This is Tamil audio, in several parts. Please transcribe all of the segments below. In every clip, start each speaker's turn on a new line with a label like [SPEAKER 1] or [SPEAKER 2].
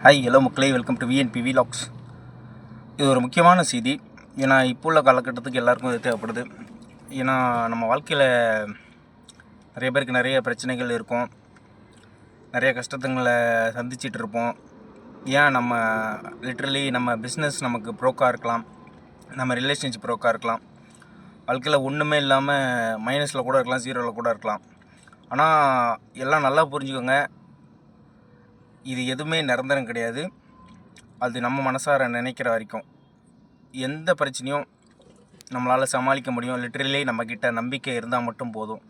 [SPEAKER 1] ஹாய் ஹலோ மக்களே, வெல்கம் டு விஎன்பி விலாக்ஸ். இது ஒரு முக்கியமான செய்தி. ஏன்னா இப்போ உள்ள காலகட்டத்துக்கு எல்லாருக்கும் இது தேவைப்படுது. ஏன்னா நம்ம வாழ்க்கையில் நிறைய பேருக்கு நிறைய பிரச்சனைகள் இருக்கும், நிறைய கஷ்டத்துங்களை சந்திச்சிட்டு இருப்போம். ஏன் நம்ம லிட்ரலி நம்ம பிஸ்னஸ் நமக்கு ப்ரோக்காக இருக்கலாம், நம்ம ரிலேஷன்ஷிப் ப்ரோக்காக இருக்கலாம், வாழ்க்கையில் ஒன்றுமே இல்லாமல் மைனஸில் கூட இருக்கலாம், ஜீரோவில் கூட இருக்கலாம். ஆனால் எல்லாம் நல்லா புரிஞ்சுக்கோங்க, இது எதுவுமே நிரந்தரம் கிடையாது. அது நம்ம மனசார நினைக்கிற வரைக்கும் எந்த பிரச்சனையும் நம்மளால் சமாளிக்க முடியும். லிட்ரலி நம்மக்கிட்ட நம்பிக்கை இருந்தால் மட்டும் போதும்.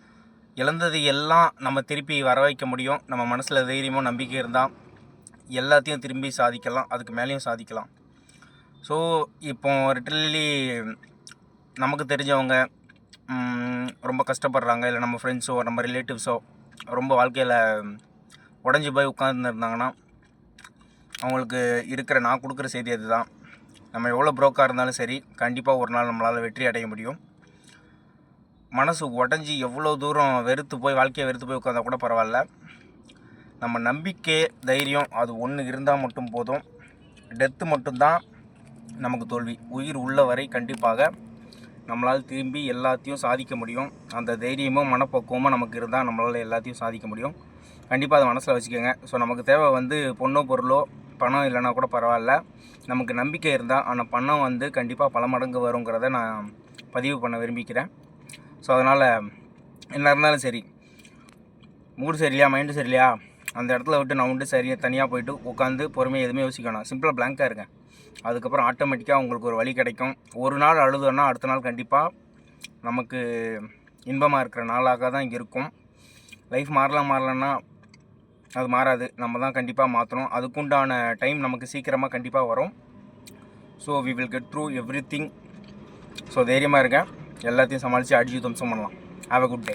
[SPEAKER 1] இழந்தது எல்லாம் நம்ம திருப்பி வர வைக்க முடியும். நம்ம மனசில் தைரியமும் நம்பிக்கை இருந்தால் எல்லாத்தையும் திரும்பி சாதிக்கலாம், அதுக்கு மேலேயும் சாதிக்கலாம். ஸோ இப்போ லிட்ரலி நமக்கு தெரிஞ்சவங்க ரொம்ப கஷ்டப்படுறாங்க, இல்லை நம்ம ஃப்ரெண்ட்ஸோ நம்ம ரிலேட்டிவ்ஸோ ரொம்ப வாழ்க்கையில் உடஞ்சி போய் உட்காந்துருந்தாங்கன்னா அவங்களுக்கு இருக்கிற நான் கொடுக்குற செய்தி அதுதான். நம்ம எவ்வளோ ப்ரோக்காக இருந்தாலும் சரி, கண்டிப்பாக ஒரு நாள் நம்மளால் வெற்றி அடைய முடியும். மனசு உடஞ்சி எவ்வளோ தூரம் வெறுத்து போய் வாழ்க்கையை வெறுத்து போய் உட்காந்தா கூட பரவாயில்ல, நம்ம நம்பிக்கை தைரியம் அது ஒன்று இருந்தால் மட்டும் போதும். டெத்து மட்டும்தான் நமக்கு தோல்வி. உயிர் உள்ள வரை கண்டிப்பாக நம்மளால் திரும்பி எல்லாத்தையும் சாதிக்க முடியும். அந்த தைரியமும் மனப்பக்குவமும் நமக்கு இருந்தால் நம்மளால் எல்லாத்தையும் சாதிக்க முடியும். கண்டிப்பாக அதை மனசில் வச்சுக்கோங்க. ஸோ நமக்கு தேவை பொண்ணோ பொருளோ பணம் இல்லைனா கூட பரவாயில்ல, நமக்கு நம்பிக்கை இருந்தால் அந்த பணம் கண்டிப்பாக பல மடங்கு வருங்கிறத நான் பதிவு பண்ண விரும்பிக்கிறேன். ஸோ அதனால் என்ன இருந்தாலும் சரி, மூடு சரியில்லையா, மைண்டு சரியில்லையா, அந்த இடத்துல விட்டு நான் சரியாக தனியாக போயிட்டு உட்காந்து பொறுமையாக எதுவுமே யோசிக்கணும். சிம்பிளாக பிளாங்காக இருக்கேன். அதுக்கப்புறம் ஆட்டோமேட்டிக்காக உங்களுக்கு ஒரு வழி கிடைக்கும். ஒரு நாள் அழுதோன்னா அடுத்த நாள் கண்டிப்பாக நமக்கு இன்பமாக இருக்கிற நாளாக தான் இங்கே இருக்கும். லைஃப் மாறலன்னா அது மாறாது, நம்ம தான் கண்டிப்பாக மாற்றணும். அதுக்குண்டான டைம் நமக்கு சீக்கிரமாக கண்டிப்பாக வரும். So we will get through everything. So தைரியமாக இருக்கேன், எல்லாத்தையும் சமாளித்து அடிச்சு துவம்சம் பண்ணலாம். Have a good day.